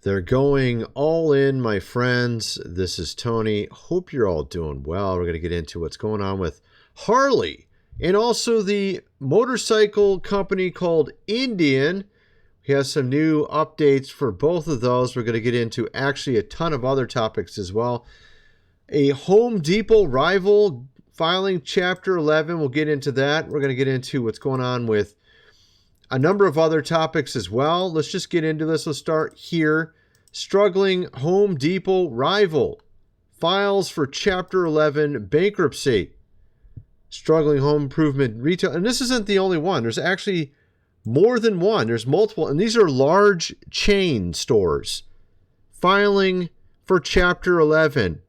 They're going all in, my friends. This is Tony. Hope you're all doing well. We're going to get into what's going on with Harley and also the motorcycle company called Indian. We have some new updates for both of those. We're going to get into actually a ton of other topics as well. A Home Depot rival filing Chapter 11. We'll get into that. We're going to get into what's going on with a number of other topics as well. Let's just get into this. Let's start here. Struggling Home Depot rival files for Chapter 11 bankruptcy. Struggling home improvement retail. And this isn't the only one. There's actually more than one. There's multiple. And these are large chain stores filing for Chapter 11.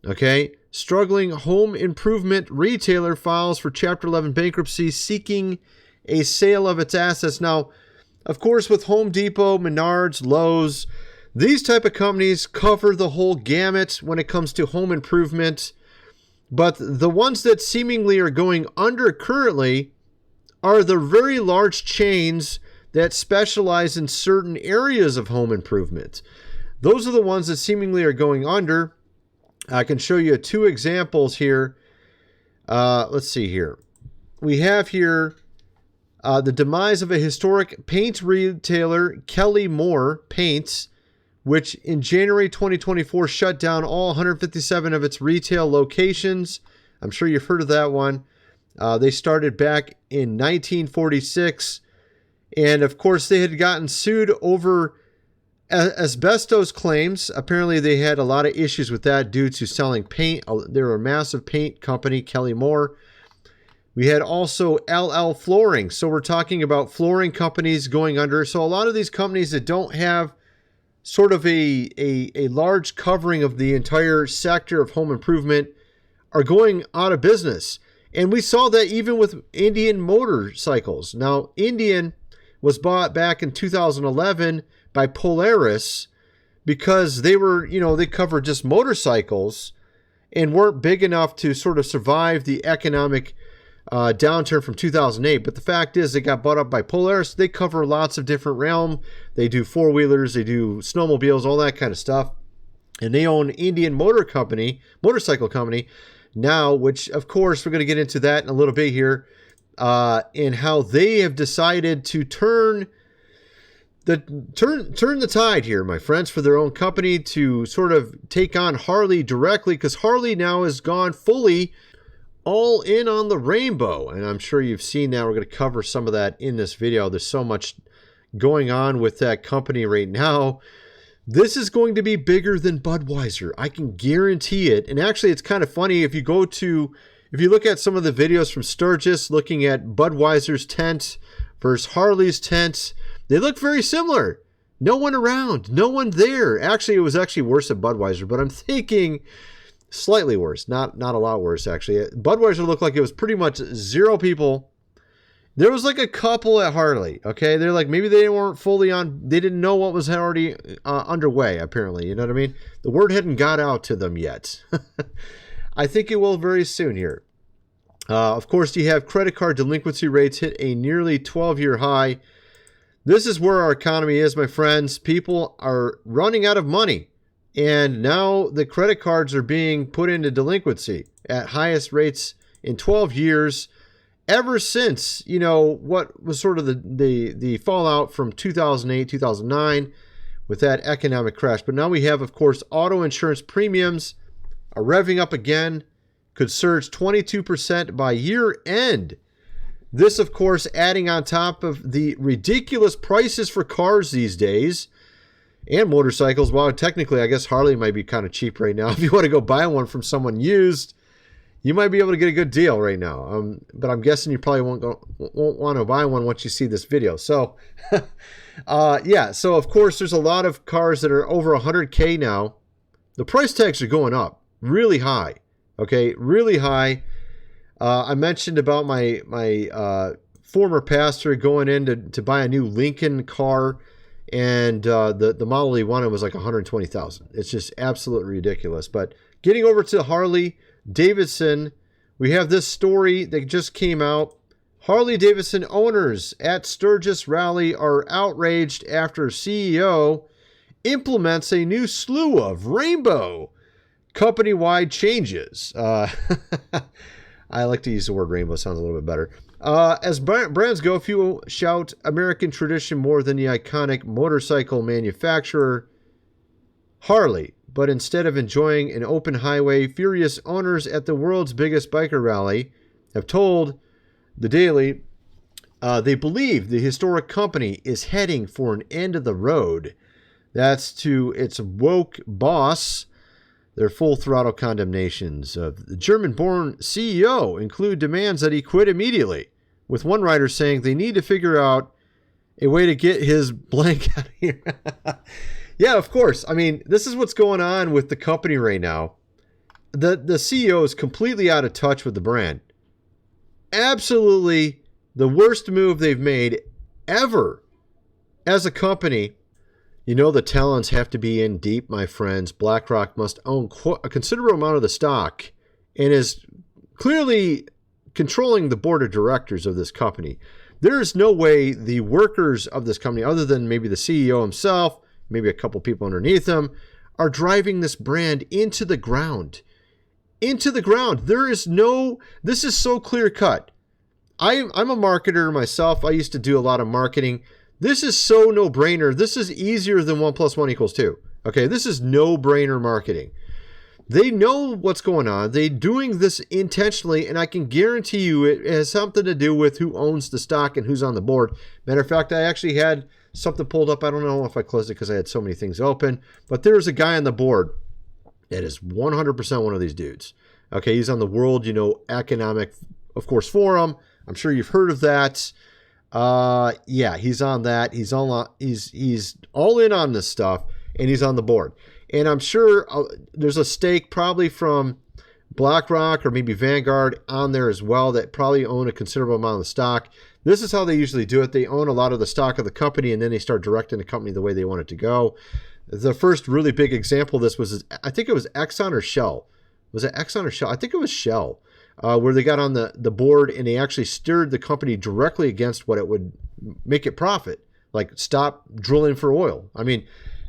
Okay. Struggling home improvement retailer files for Chapter 11 bankruptcy seeking a sale of its assets. Now, of course, with Home Depot, Menards, Lowe's, these type of companies cover the whole gamut when it comes to home improvement. But the ones that seemingly are going under currently are the very large chains that specialize in certain areas of home improvement. Those are the ones that seemingly are going under. I can show you two examples here. Let's see here. We have here the demise of a historic paint retailer, Kelly Moore Paints, which in January 2024 shut down all 157 of its retail locations. I'm sure you've heard of that one. They started back in 1946. And of course, they had gotten sued over asbestos claims. Apparently, they had a lot of issues with that due to selling paint. They were a massive paint company, Kelly Moore. We had also LL Flooring. So we're talking about flooring companies going under. So a lot of these companies that don't have sort of a large covering of the entire sector of home improvement are going out of business. And we saw that even with Indian motorcycles. Now, Indian was bought back in 2011 by Polaris because they were, they covered just motorcycles and weren't big enough to sort of survive the economic downturn from 2008. But the fact is, they got bought up by Polaris. They cover lots of different realm. They do four-wheelers, they do snowmobiles, all that kind of stuff. And they own Indian motorcycle company now, which of course we're going to get into that in a little bit here, and how they have decided to turn the tide here, my friends, for their own company to sort of take on Harley directly, because Harley now has gone fully all in on the rainbow. And I'm sure you've seen that. We're going to cover some of that in this video. There's so much going on with that company right now. This is going to be bigger than Budweiser. I can guarantee it. And actually, it's kind of funny if you look at some of the videos from Sturgis, looking at Budweiser's tent versus Harley's tent, they look very similar. No one around, no one there. Actually, it was actually worse at Budweiser, but I'm thinking slightly worse, not a lot worse actually. Budweiser looked like it was pretty much zero people. There was like a couple at Harley, okay? They're like, maybe they weren't fully on, they didn't know what was already underway, apparently, you know what I mean? The word hadn't got out to them yet. I think it will very soon here. Of course, you have credit card delinquency rates hit a nearly 12-year high. This is where our economy is, my friends. People are running out of money. And now the credit cards are being put into delinquency at highest rates in 12 years, ever since, what was sort of the fallout from 2008, 2009 with that economic crash. But now we have, of course, auto insurance premiums are revving up again, could surge 22% by year end. This, of course, adding on top of the ridiculous prices for cars these days. And motorcycles. Well, technically, I guess Harley might be kind of cheap right now. If you want to go buy one from someone used, you might be able to get a good deal right now. But I'm guessing you probably won't want to buy one once you see this video. So, yeah. So, of course, there's a lot of cars that are over 100K now. The price tags are going up really high. Okay, really high. I mentioned about my former pastor going in to buy a new Lincoln car. And the model he wanted was like $120,000. It's just absolutely ridiculous. But getting over to Harley Davidson, we have this story that just came out. Harley Davidson owners at Sturgis rally are outraged after CEO implements a new slew of rainbow company-wide changes. I like to use the word rainbow, sounds a little bit better. As brands go, few shout American tradition more than the iconic motorcycle manufacturer Harley. But instead of enjoying an open highway, furious owners at the world's biggest biker rally have told the Daily they believe the historic company is heading for an end of the road. That's to its woke boss. Their full throttle condemnations of the German-born CEO include demands that he quit immediately, with one writer saying they need to figure out a way to get his blank out of here. Yeah, of course. I mean, this is what's going on with the company right now. The CEO is completely out of touch with the brand. Absolutely the worst move they've made ever as a company. You know the talents have to be in deep, my friends. BlackRock must own a considerable amount of the stock and is clearly controlling the board of directors of this company. There is no way the workers of this company, other than maybe the CEO himself, maybe a couple people underneath him, are driving this brand into the ground. Into the ground. There is no, this is so clear cut. I'm a marketer myself. I used to do a lot of marketing. This is so no-brainer. This is easier than 1 + 1 = 2. Okay, this is no-brainer marketing. They know what's going on. They're doing this intentionally, and I can guarantee you it has something to do with who owns the stock and who's on the board. Matter of fact, I actually had something pulled up. I don't know if I closed it because I had so many things open, but there's a guy on the board that is 100% one of these dudes. Okay, he's on the World, Economic, of course, Forum. I'm sure you've heard of that. Yeah, he's on that. He's all in on this stuff, and he's on the board. And I'm sure there's a stake probably from BlackRock or maybe Vanguard on there as well that probably own a considerable amount of the stock. This is how they usually do it. They own a lot of the stock of the company, and then they start directing the company the way they want it to go. The first really big example of this was, I think it was Exxon or Shell. Was it Exxon or Shell? I think it was Shell. Where they got on the board and they actually steered the company directly against what it would make it profit, like stop drilling for oil. I mean,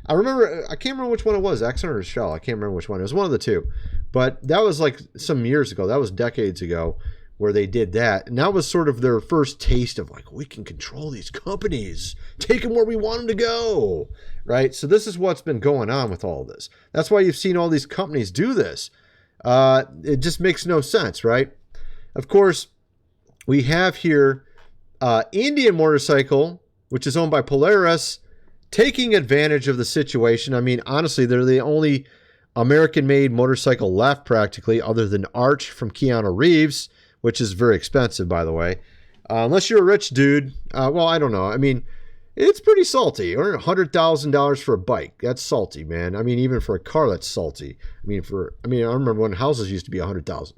I can't remember which one it was, Exxon or Shell. I can't remember which one. It was one of the two. But that was like some years ago. That was decades ago where they did that. And that was sort of their first taste of like, we can control these companies, take them where we want them to go, right? So this is what's been going on with all of this. That's why you've seen all these companies do this. It just makes no sense, right? Of course, we have here Indian Motorcycle, which is owned by Polaris, taking advantage of the situation. I mean, honestly, they're the only American-made motorcycle left practically, other than Arch from Keanu Reeves, which is very expensive, by the way. Unless you're a rich dude. Well, I don't know. I mean, it's pretty salty. Or $100,000 for a bike. That's salty, man. I mean, even for a car, that's salty. I remember when houses used to be $100,000.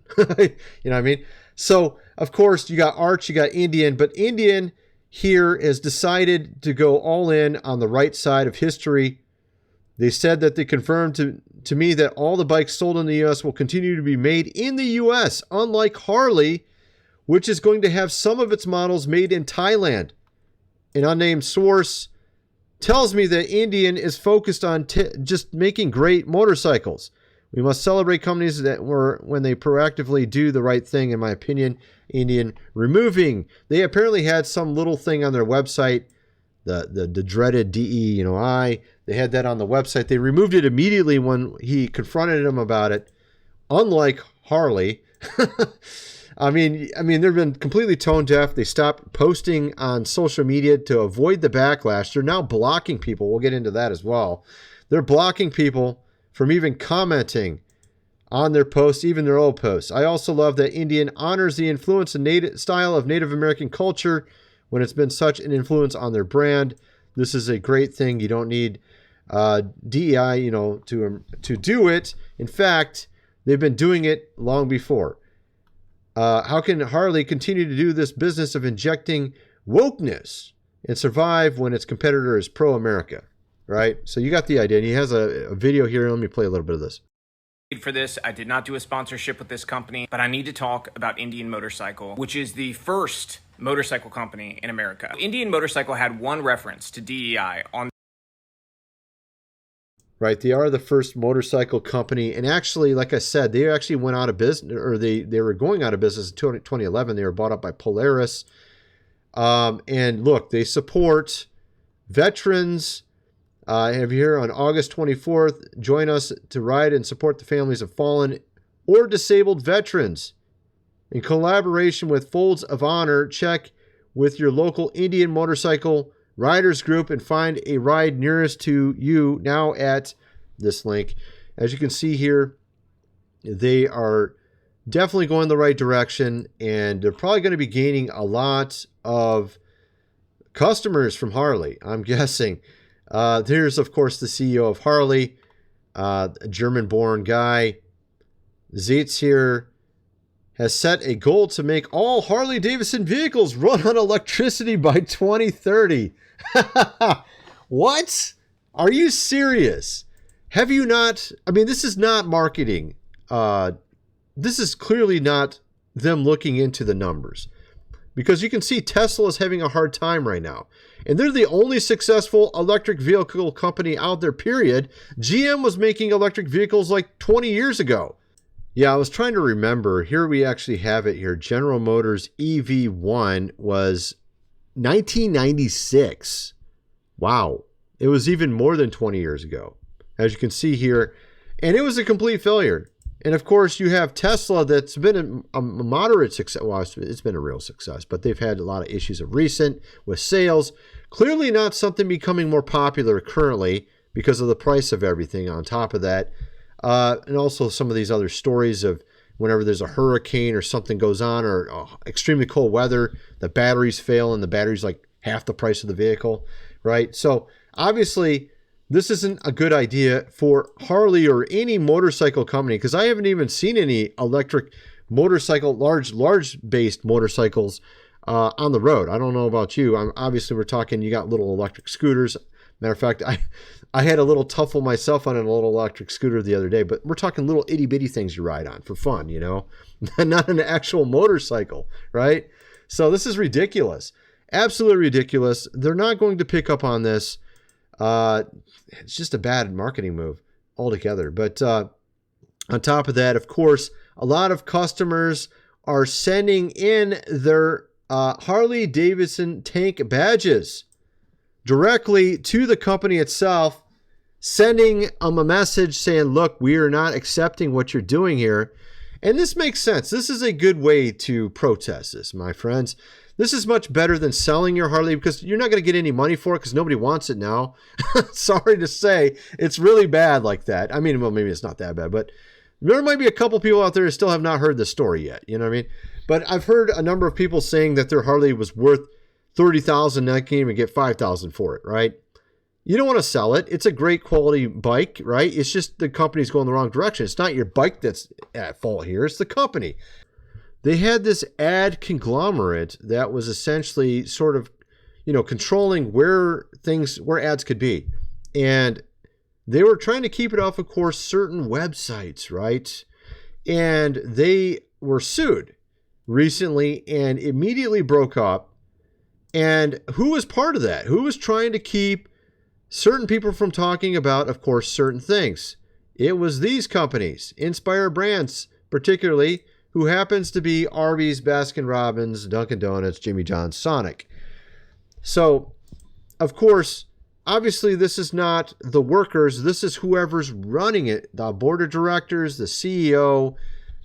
You know what I mean? So, of course, you got Arch, you got Indian, but Indian here has decided to go all in on the right side of history. They said that they confirmed to me that all the bikes sold in the U.S. will continue to be made in the U.S., unlike Harley, which is going to have some of its models made in Thailand. An unnamed source tells me that Indian is focused on just making great motorcycles. We must celebrate companies that when they proactively do the right thing, in my opinion. Indian removing. They apparently had some little thing on their website, the dreaded DEI. They had that on the website. They removed it immediately when he confronted him about it. Unlike Harley. I mean, they've been completely tone deaf. They stopped posting on social media to avoid the backlash. They're now blocking people. We'll get into that as well. They're blocking people from even commenting on their posts, even their old posts. I also love that Indian honors the influence and style of Native American culture when it's been such an influence on their brand. This is a great thing. You don't need DEI, to do it. In fact, they've been doing it long before. How can Harley continue to do this business of injecting wokeness and survive when its competitor is pro-America, right? So you got the idea. And he has a video here. Let me play a little bit of this. For this, I did not do a sponsorship with this company, but I need to talk about Indian Motorcycle, which is the first motorcycle company in America. Indian Motorcycle had one reference to DEI on right? They are the first motorcycle company. And actually, like I said, they actually went out of business, or they were going out of business in 2011. They were bought up by Polaris. And look, they support veterans. Have you here on August 24th, join us to ride and support the families of fallen or disabled veterans. In collaboration with Folds of Honor, check with your local Indian motorcycle riders group and find a ride nearest to you now at this link. As you can see here, they are definitely going the right direction, and they're probably going to be gaining a lot of customers from Harley, I'm guessing. There's, of course, the CEO of Harley, a German-born guy. Zeitz here has set a goal to make all Harley Davidson vehicles run on electricity by 2030. What? Are you serious? Have you not? I mean, this is not marketing. This is clearly not them looking into the numbers, because you can see Tesla is having a hard time right now. And they're the only successful electric vehicle company out there, period. GM was making electric vehicles like 20 years ago. Yeah, I was trying to remember. Here we actually have it here. General Motors EV1 was 1996. Wow. It was even more than 20 years ago, as you can see here. And it was a complete failure. And of course, you have Tesla that's been a moderate success. Well, it's been a real success, but they've had a lot of issues of recent with sales. Clearly not something becoming more popular currently because of the price of everything on top of that. And also some of these other stories of whenever there's a hurricane or something goes on, or extremely cold weather, the batteries fail and the battery's like half the price of the vehicle, right? So obviously this isn't a good idea for Harley or any motorcycle company, because I haven't even seen any electric motorcycle, large based motorcycles on the road. I don't know about you. Obviously we're talking, you got little electric scooters. Matter of fact, I had a little tuffle myself on a little electric scooter the other day, but we're talking little itty bitty things you ride on for fun, you know, not an actual motorcycle, right? So this is ridiculous. Absolutely ridiculous. They're not going to pick up on this. It's just a bad marketing move altogether. But on top of that, of course, a lot of customers are sending in their Harley Davidson tank badges directly to the company itself, sending them a message saying, look, we are not accepting what you're doing here. And this makes sense. This is a good way to protest this, my friends. This is much better than selling your Harley, because you're not going to get any money for it because nobody wants it now. Sorry to say, it's really bad like that. I mean, well, maybe it's not that bad, but there might be a couple people out there who still have not heard the story yet. You know what I mean? But I've heard a number of people saying that their Harley was worth $30,000 and I can't even get $5,000 for it, right? You don't want to sell it. It's a great quality bike, right? It's just the company's going the wrong direction. It's not your bike that's at fault here. It's the company. They had this ad conglomerate that was essentially sort of, you know, controlling where ads could be. And they were trying to keep it off, of course, certain websites, right? And they were sued recently and immediately broke up. And who was part of that? Who was trying to keep certain people from talking about, of course, certain things? It was these companies, Inspire Brands, particularly, who happens to be Arby's, Baskin-Robbins, Dunkin' Donuts, Jimmy John's, Sonic. So, of course, obviously this is not the workers. This is whoever's running it, the board of directors, the CEO,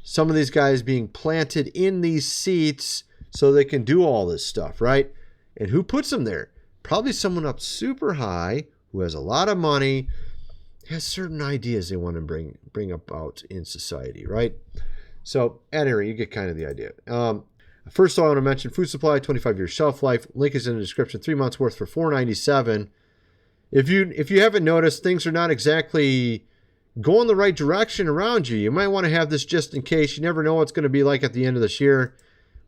some of these guys being planted in these seats so they can do all this stuff, right? And who puts them there? Probably someone up super high who has a lot of money, has certain ideas they want to bring about in society, right? So, at any rate, you get kind of the idea. First of all, I want to mention food supply, 25-year shelf life. Link is in the description. 3 months worth for $4.97. If you haven't noticed, things are not exactly going the right direction around you. You might want to have this just in case. You never know what's going to be like at the end of this year.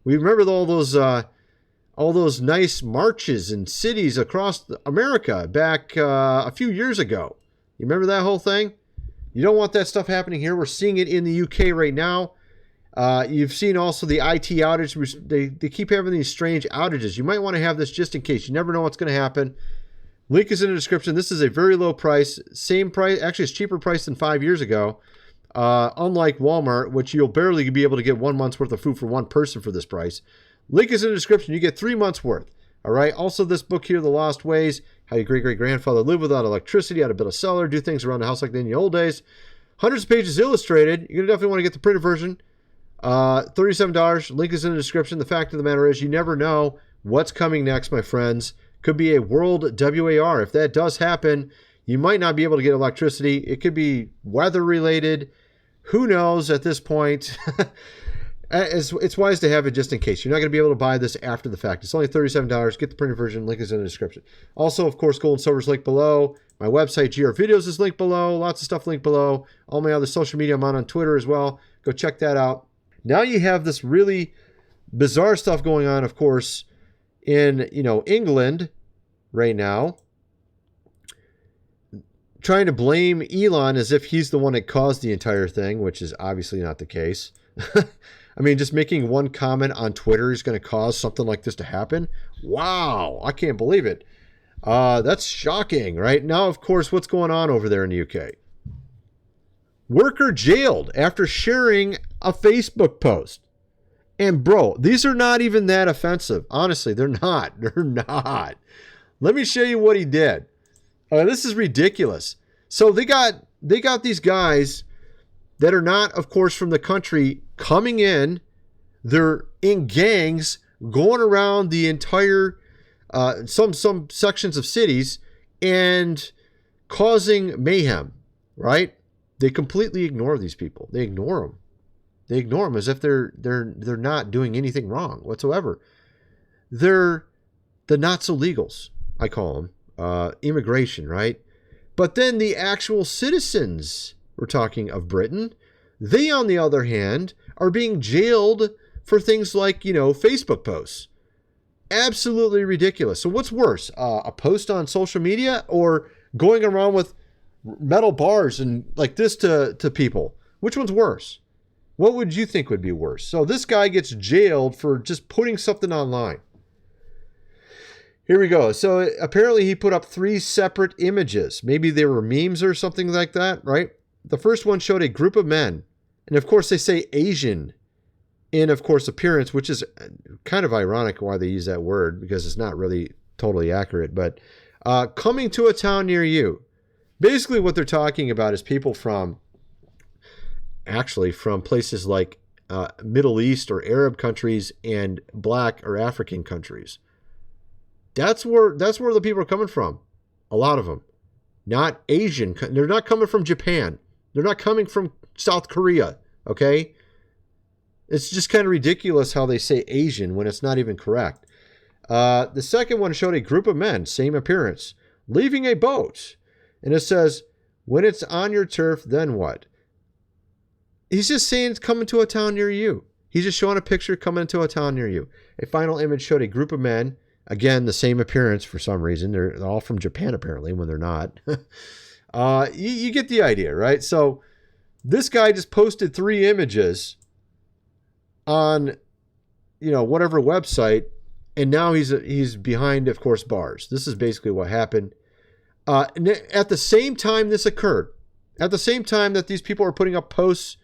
We remember all those nice marches in cities across America back a few years ago. You remember that whole thing? You don't want that stuff happening here. We're seeing it in the UK right now. You've seen also the IT outage. They keep having these strange outages. You might want to have this just in case. You never know what's going to happen. Link is in the description. This is a very low price. Same price. Actually, it's cheaper price than 5 years ago. Unlike Walmart, which you'll barely be able to get 1 month's worth of food for one person for this price. Link is in the description. You get 3 months worth. All right. Also, this book here, The Lost Ways, How Your Great-Great-Grandfather Lived Without Electricity, How to Build a Cellar, Do Things Around the House Like They Did in the Old Days. Hundreds of pages illustrated. You're going to definitely want to get the printed version. $37. Link is in the description. The fact of the matter is you never know what's coming next, my friends. Could be a world WAR. If that does happen, you might not be able to get electricity. It could be weather related. Who knows at this point? It's wise to have it just in case. You're not going to be able to buy this after the fact. It's only $37. Get the printed version. Link is in the description. Also, of course, Gold and Silver is linked below. My website, GR Videos, is linked below. Lots of stuff linked below. All my other social media, I'm on Twitter as well. Go check that out. Now you have this really bizarre stuff going on, of course, in England right now, trying to blame Elon as if he's the one that caused the entire thing, which is obviously not the case. I mean, just making one comment on Twitter is going to cause something like this to happen. Wow, I can't believe it. That's shocking, right? Now, of course, what's going on over there in the UK? Worker jailed after sharing a Facebook post. And bro, these are not even that offensive. Honestly, they're not. They're not. Let me show you what he did. This is ridiculous. So they got these guys that are not, of course, from the country coming in. They're in gangs going around the entire some sections of cities and causing mayhem, right? They completely ignore these people. They ignore them. They ignore them as if they're not doing anything wrong whatsoever. They're the not so legals, I call them, immigration, right? But then the actual citizens, we're talking of Britain, they, on the other hand, are being jailed for things like, Facebook posts. Absolutely ridiculous. So what's worse, a post on social media or going around with metal bars and like this to people? Which one's worse? What would you think would be worse? So this guy gets jailed for just putting something online. Here we go. So apparently he put up 3 separate images. Maybe they were memes or something like that, right? The first one showed a group of men. And of course they say Asian in, of course, appearance, which is kind of ironic why they use that word because it's not really totally accurate. But coming to a town near you. Basically what they're talking about is people from places like Middle East or Arab countries and Black or African countries. That's where the people are coming from. A lot of them. Not Asian. They're not coming from Japan. They're not coming from South Korea. Okay? It's just kind of ridiculous how they say Asian when it's not even correct. The second one showed a group of men, same appearance, leaving a boat. And it says, when it's on your turf, then what? He's just saying it's coming to a town near you. He's just showing a picture coming to a town near you. A final image showed a group of men. Again, the same appearance for some reason. They're all from Japan, apparently, when they're not. You get the idea, right? So this guy just posted 3 images on, whatever website, and now he's behind, of course, bars. This is basically what happened. At the same time this occurred, at the same time that these people are putting up posts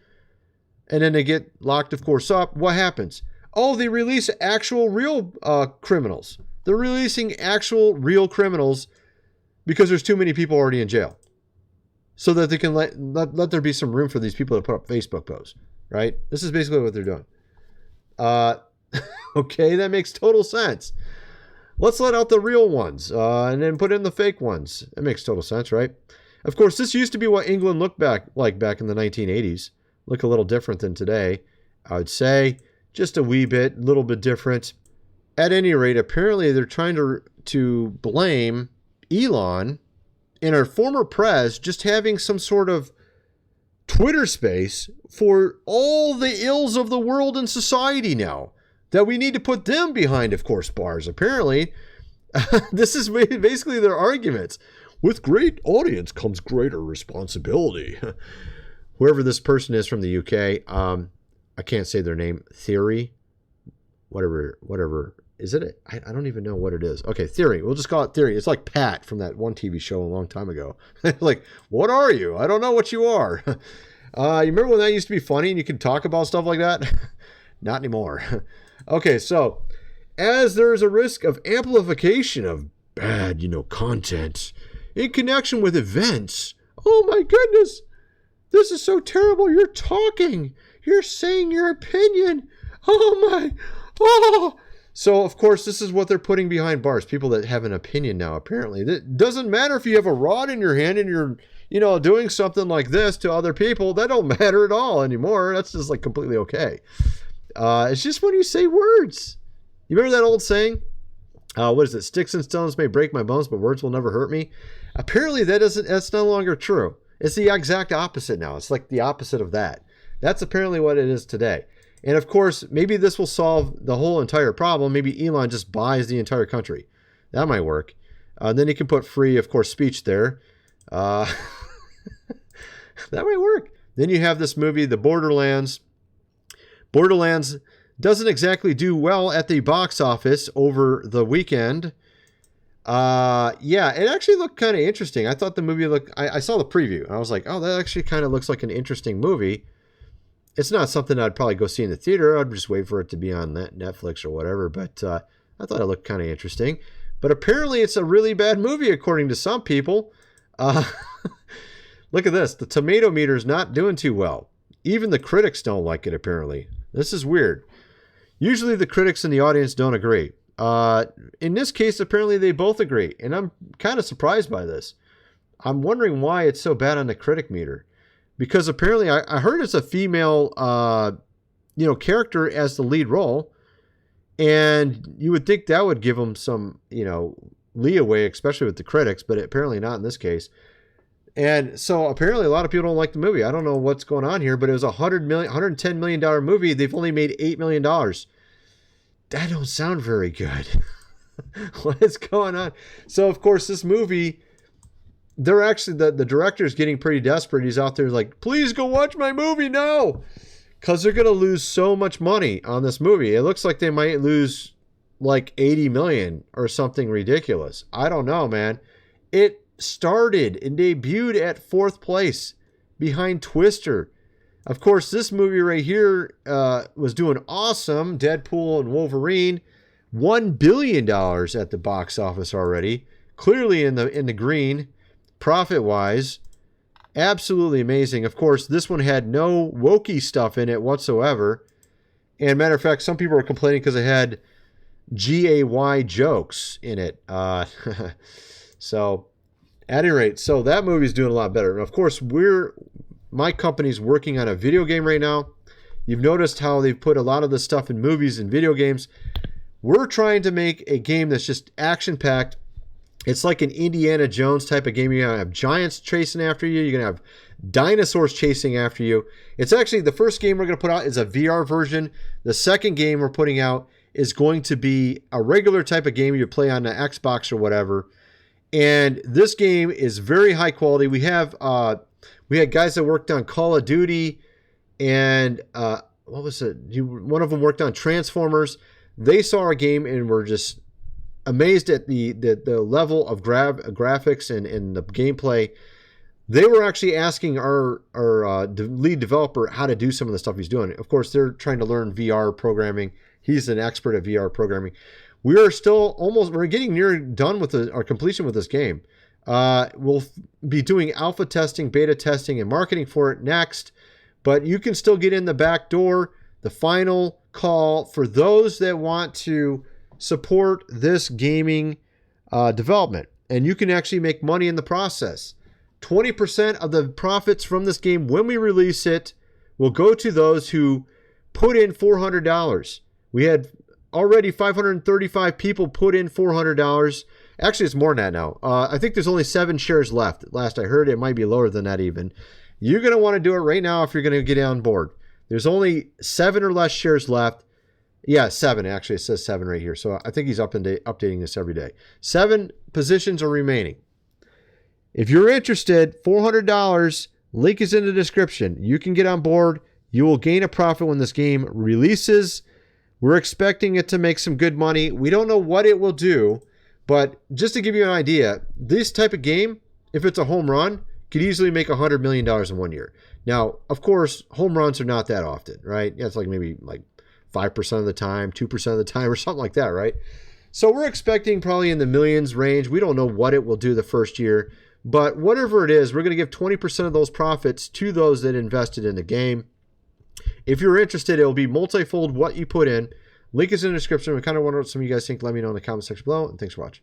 and then they get locked, of course, up, what happens? Oh, they release actual real criminals. They're releasing actual real criminals because there's too many people already in jail. So that they can let there be some room for these people to put up Facebook posts, right? This is basically what they're doing. Okay, that makes total sense. Let's let out the real ones and then put in the fake ones. That makes total sense, right? Of course, this used to be what England looked back in the 1980s. Look a little different than today, I would say. Just a wee bit, a little bit different. At any rate, apparently they're trying to blame Elon and our former pres just having some sort of Twitter space for all the ills of the world and society now. That we need to put them behind, of course, bars. Apparently, this is basically their arguments. With great audience comes greater responsibility. Whoever this person is from the UK, I can't say their name. Theory, whatever is it? I don't even know what it is. Okay, theory. We'll just call it theory. It's like Pat from that one TV show a long time ago. Like, what are you? I don't know what you are. You remember when that used to be funny and you could talk about stuff like that? Not anymore. Okay, so as there is a risk of amplification of bad, content in connection with events. Oh my goodness. This is so terrible. You're talking. You're saying your opinion. Oh my. Oh. So, of course, this is what they're putting behind bars. People that have an opinion now, apparently. It doesn't matter if you have a rod in your hand and you're, doing something like this to other people. That don't matter at all anymore. That's just like completely okay. It's just when you say words. You remember that old saying? What is it? Sticks and stones may break my bones, but words will never hurt me. Apparently, that's no longer true. It's the exact opposite now. It's like the opposite of that. That's apparently what it is today. And of course, maybe this will solve the whole entire problem. Maybe Elon just buys the entire country. That might work. Then he can put free, of course, speech there. That might work. Then you have this movie, The Borderlands. Borderlands doesn't exactly do well at the box office over the weekend. It actually looked kind of interesting. I thought the movie I saw the preview and I was like, oh, that actually kind of looks like an interesting movie. It's not something I'd probably go see in the theater. I'd just wait for it to be on Netflix or whatever. But I thought it looked kind of interesting. But apparently it's a really bad movie, according to some people. Look at this. The tomato meter is not doing too well. Even the critics don't like it, apparently. This is weird. Usually the critics and the audience don't agree. In this case, apparently they both agree. And I'm kind of surprised by this. I'm wondering why it's so bad on the critic meter. Because apparently I heard it's a female, character as the lead role. And you would think that would give them some, leeway, especially with the critics, but apparently not in this case. And so apparently a lot of people don't like the movie. I don't know what's going on here, but it was $110 million movie. They've only made $8 million. That don't sound very good. What is going on? So of course this movie, they're actually, the director's getting pretty desperate. He's out there like, please go watch my movie now. Because they're going to lose so much money on this movie. It looks like they might lose like 80 million or something ridiculous. I don't know, man. It started and debuted at 4th place behind Twister. Of course, this movie right here was doing awesome. Deadpool and Wolverine, $1 billion at the box office already. Clearly in the green, profit-wise. Absolutely amazing. Of course, this one had no wokey stuff in it whatsoever. And matter of fact, some people are complaining because it had GAY jokes in it. So, at any rate, so that movie's doing a lot better. And of course, my company's working on a video game right now. You've noticed how they've put a lot of this stuff in movies and video games. We're trying to make a game that's just action-packed. It's like an Indiana Jones type of game. You're going to have giants chasing after you. You're going to have dinosaurs chasing after you. It's actually, the first game we're going to put out is a VR version. The second game we're putting out is going to be a regular type of game you play on the Xbox or whatever. And this game is very high quality. We had guys that worked on Call of Duty and what was it? One of them worked on Transformers. They saw our game and were just amazed at the level of graphics and the gameplay. They were actually asking our lead developer how to do some of the stuff he's doing. Of course, they're trying to learn VR programming. He's an expert at VR programming. We're getting near done with our completion with this game. We'll be doing alpha testing, beta testing, and marketing for it next. But you can still get in the back door. The final call for those that want to support this gaming development. And you can actually make money in the process. 20% of the profits from this game when we release it will go to those who put in $400. We had already 535 people put in $400. Actually, it's more than that now. I think there's only 7 shares left. Last I heard, it might be lower than that even. You're going to want to do it right now if you're going to get on board. There's only 7 or less shares left. Yeah, 7. Actually, it says 7 right here. So I think he's updating this every day. 7 positions are remaining. If you're interested, $400, link is in the description. You can get on board. You will gain a profit when this game releases. We're expecting it to make some good money. We don't know what it will do, but just to give you an idea, this type of game, if it's a home run, could easily make $100 million in 1 year. Now, of course, home runs are not that often, right? Yeah, it's like maybe like 5% of the time, 2% of the time, or something like that, right? So we're expecting probably in the millions range. We don't know what it will do the first year, but whatever it is, we're going to give 20% of those profits to those that invested in the game. If you're interested, it will be multifold what you put in. Link is in the description. We kind of wonder what some of you guys think. Let me know in the comment section below, and thanks for watching.